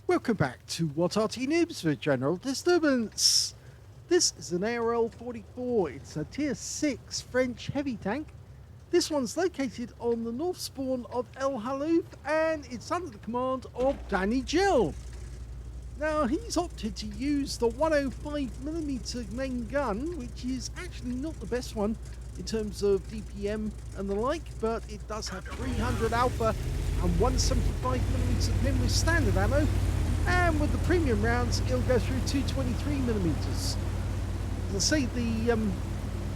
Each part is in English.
Welcome back to What Arty Noobs for General Disturbance. This is an ARL 44. It's a tier 6 French heavy tank. This one's located on the north spawn of Halluf and it's under the command of danijjjel. Now he's opted to use the 105mm main gun, which is actually not the best one in terms of DPM and the like, but it does have 300 alpha and 175mm pin with standard ammo, and with the premium rounds it'll go through 223mm. As I say, the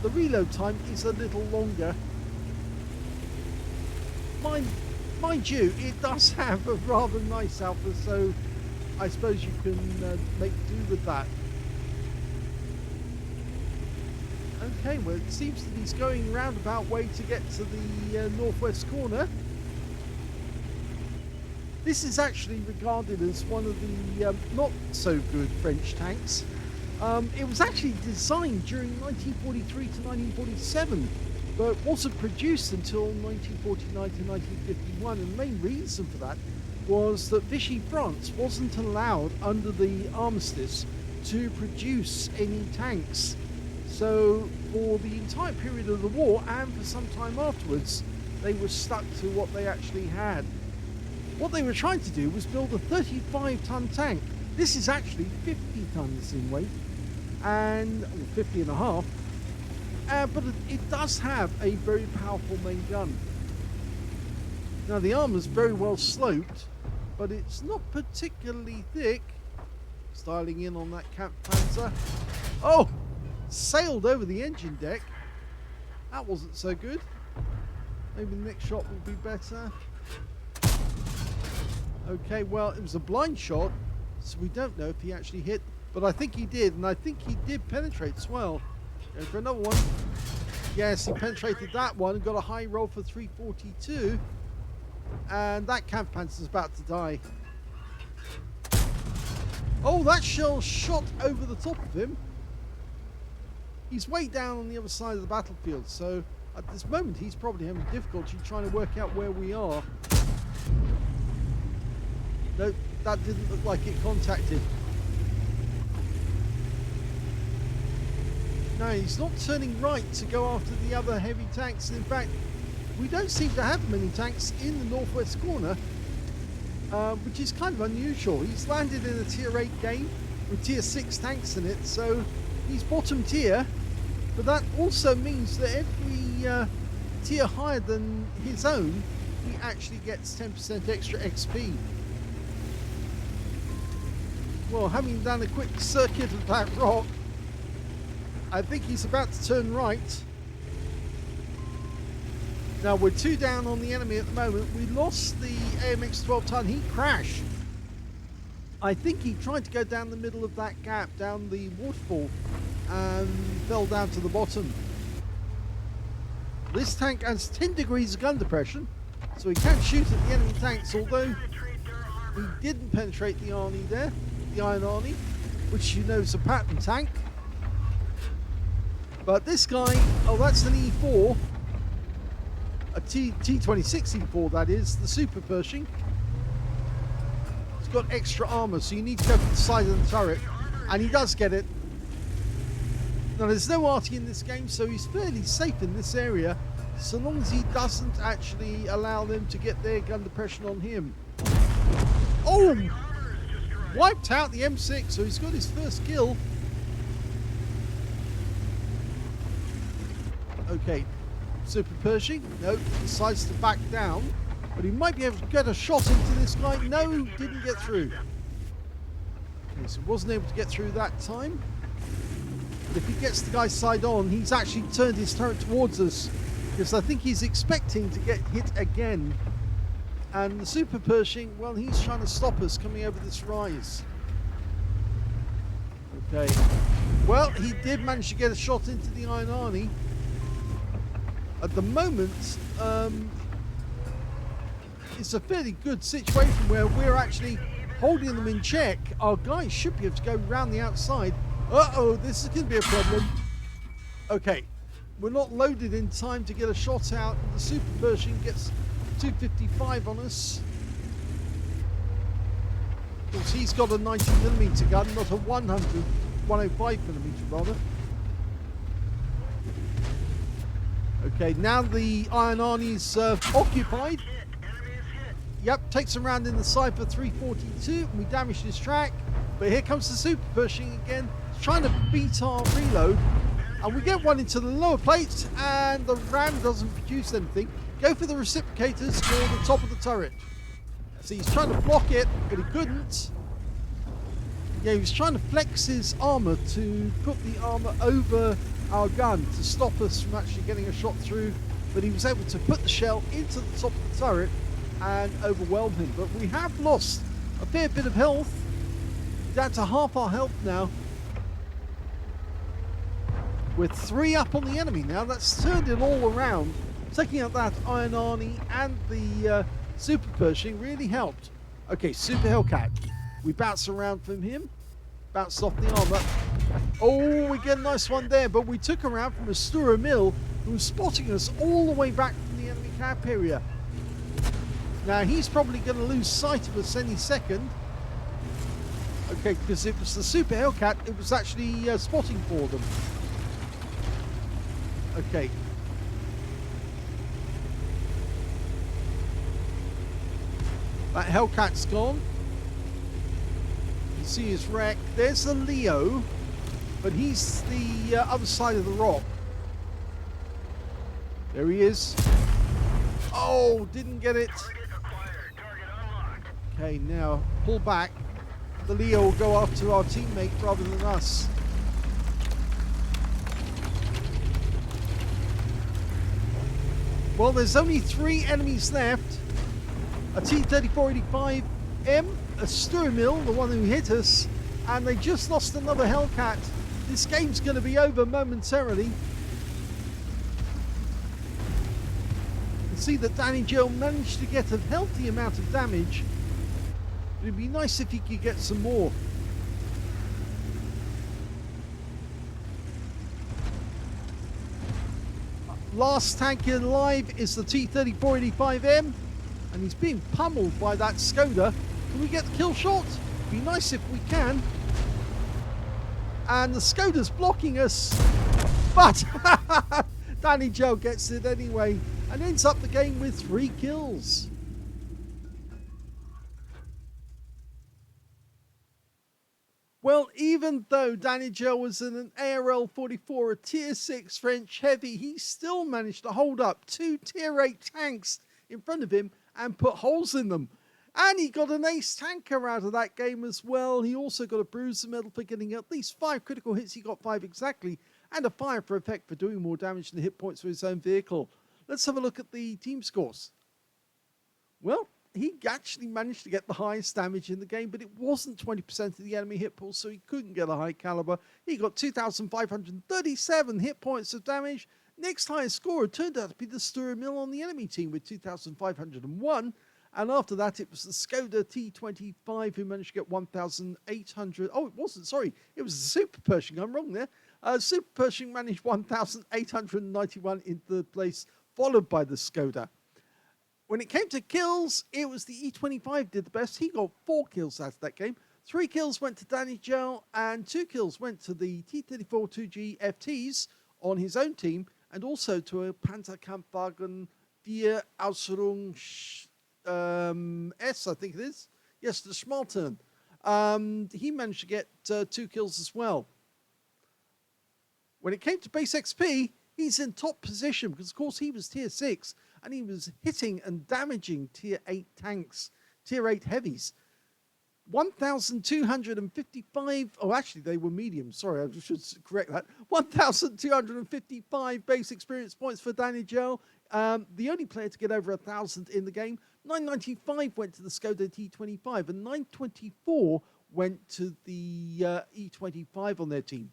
reload time is a little longer. Mind you, it does have a rather nice alpha, so I suppose you can make do with that. Okay, well it seems that he's going roundabout way to get to the northwest corner. This is actually regarded as one of the not so good French tanks. It was actually designed during 1943 to 1947, but wasn't produced until 1949 to 1951, and the main reason for that was that Vichy France wasn't allowed under the armistice to produce any tanks. So for the entire period of the war and for some time afterwards, they were stuck to what they actually had. What they were trying to do was build a 35-ton tank. This is actually 50 tons in weight, and 50 and a half, but it does have a very powerful main gun. Now the armor's very well sloped, but it's not particularly thick. Styling in on that camp panzer. Oh! Sailed over the engine deck. That wasn't so good. Maybe the next shot will be better. Okay, well, it was a blind shot, so we don't know if he actually hit, but I think he did, and I think he did penetrate as well. Go for another one. Yes, he penetrated that one and got a high roll for 342, and that camp panzer's about to die. Oh, that shell shot over the top of him. He's way down on the other side of the battlefield, so at this moment he's probably having difficulty trying to work out where we are. No, that didn't look like it contacted. No, he's not turning right to go after the other heavy tanks. In fact, we don't seem to have many tanks in the northwest corner, which is kind of unusual. He's landed in a tier 8 game with tier 6 tanks in it, so he's bottom tier. But that also means that every tier higher than his own, he actually gets 10% extra XP. Well, having done a quick circuit of that rock, I think he's about to turn right. Now we're 2 down on the enemy at the moment. We lost the AMX 12 ton. He crashed. I think he tried to go down the middle of that gap, down the waterfall, and fell down to the bottom. This tank has 10 degrees of gun depression, so he can shoot at the enemy tanks, although he didn't penetrate the Arty there, the Iron Arty, which you know is a pattern tank. But this guy, oh, that's an E4, a T26 E4 that is, the Super Pershing. It's got extra armor, so you need to go to the side of the turret, and he does get it. Now there's no Arty in this game, so he's fairly safe in this area, so long as he doesn't actually allow them to get their gun depression on him. Oh! Wiped out the M6, so he's got his first kill. Okay, Super Pershing, no, decides to back down, but he might be able to get a shot into this guy. No, didn't get through. Okay, so wasn't able to get through that time. If he gets the guy side on, he's actually turned his turret towards us, because I think he's expecting to get hit again. And the Super Pershing, well, he's trying to stop us coming over this rise. Okay. Well, he did manage to get a shot into the Iron Arty. At the moment, it's a fairly good situation where we're actually holding them in check. Our guys should be able to go around the outside. Uh-oh, this is going to be a problem. Okay, we're not loaded in time to get a shot out. The Super Pershing gets 255 on us. course, he's got a 90mm gun, not a 105mm rather. Okay, now the Iron Arnie's occupied. Yep, takes him around in the Cypher 342, and we damaged his track. But here comes the Super Pershing again, trying to beat our reload. And we get one into the lower plate, and the ram doesn't produce anything. Go for the reciprocators for the top of the turret. So he's trying to block it, but he couldn't. Yeah, he was trying to flex his armor to put the armor over our gun to stop us from actually getting a shot through. But he was able to put the shell into the top of the turret and overwhelm him. But we have lost a fair bit of health. Down to half our health now. With 3 up on the enemy now. That's turned it all around. Taking out that Iron Arnie and the Super Pershing really helped. Okay, Super Hellcat. We bounce around from him. Bounced off the armor. Oh, we get a nice one there. But we took him out from a Sture Mill who was spotting us all the way back from the enemy camp area. Now, he's probably going to lose sight of us any second. Okay, because it was the Super Hellcat. It was actually spotting for them. Okay. That Hellcat's gone. You see his wreck. There's the Leo, but he's the other side of the rock. There he is. Oh, didn't get it. Okay, now pull back. The Leo will go after our teammate rather than us. Well, there's only 3 enemies left. A T-3485M, a Sture Mill, the one who hit us, and they just lost another Hellcat. This game's going to be over momentarily. You can see that danijjjel managed to get a healthy amount of damage. It'd be nice if he could get some more. Last tank alive is the T-3485M. And he's being pummeled by that Skoda. Can we get the kill shot? Be nice if we can. And the Skoda's blocking us. But danijjjel gets it anyway and ends up the game with 3 kills. Well, even though danijjjel was in an ARL 44, a tier 6 French heavy, he still managed to hold up 2 tier 8 tanks in front of him and put holes in them. And he got an ace tanker out of that game as well. He also got a bruiser medal for getting at least 5 critical hits. He got 5 exactly. And a fire for effect for doing more damage than hit points for his own vehicle. Let's have a look at the team scores. Well, he actually managed to get the highest damage in the game, but it wasn't 20% of the enemy hit pool, so he couldn't get a high caliber. He got 2,537 hit points of damage. Next highest scorer turned out to be the Sture Mill on the enemy team with 2,501. And after that, it was the Skoda T25 who managed to get 1,800. Oh, it wasn't, sorry. It was the Super Pershing. I'm wrong there. Super Pershing managed 1,891 in third place, followed by the Skoda. When it came to kills, it was the E25 did the best. He got 4 kills out of that game. 3 kills went to danijjjel, and 2 kills went to the T34 2G FTs on his own team, and also to a Panzerkampfwagen 4 Ausrung S, I think it is. Yes, the Schmaltern. He managed to get 2 kills as well. When it came to base XP, he's in top position because, of course, he was tier 6 and he was hitting and damaging tier 8 tanks, tier 8 heavies. 1,255, oh, actually, they were medium. Sorry, I should correct that. 1,255 base experience points for danijjjel. The only player to get over 1,000 in the game. 995 went to the Skoda T25, and 924 went to the E25 on their team.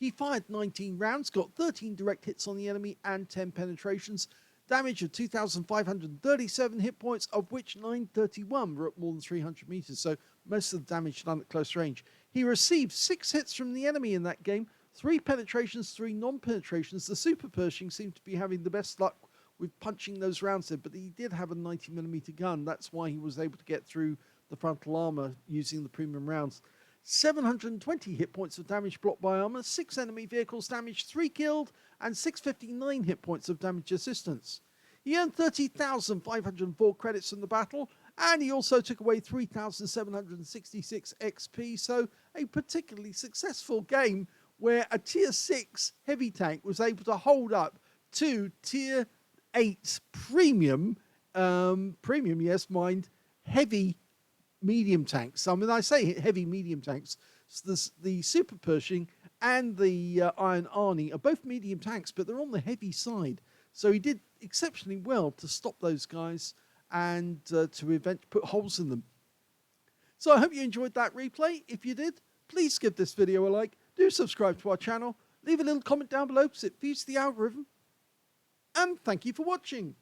He fired 19 rounds, got 13 direct hits on the enemy, and 10 penetrations. Damage of 2,537 hit points, of which 931 were at more than 300 meters, so most of the damage done at close range. He received 6 hits from the enemy in that game, 3 penetrations, 3 non-penetrations. The Super Pershing seemed to be having the best luck with punching those rounds in, but he did have a 90mm gun. That's why he was able to get through the frontal armor using the premium rounds. 720 hit points of damage blocked by armor, 6 enemy vehicles damaged, 3 killed, and 659 hit points of damage assistance. He earned 30,504 credits from the battle, and he also took away 3,766 XP, so a particularly successful game where a tier 6 heavy tank was able to hold up to tier 8 premium, yes, mind, heavy medium tanks. I mean, I say heavy medium tanks. So the Super Pershing and the Iron Arnie are both medium tanks, but they're on the heavy side. So he did exceptionally well to stop those guys and to put holes in them. So I hope you enjoyed that replay. If you did, please give this video a like. Do subscribe to our channel. Leave a little comment down below because it feeds the algorithm. And thank you for watching.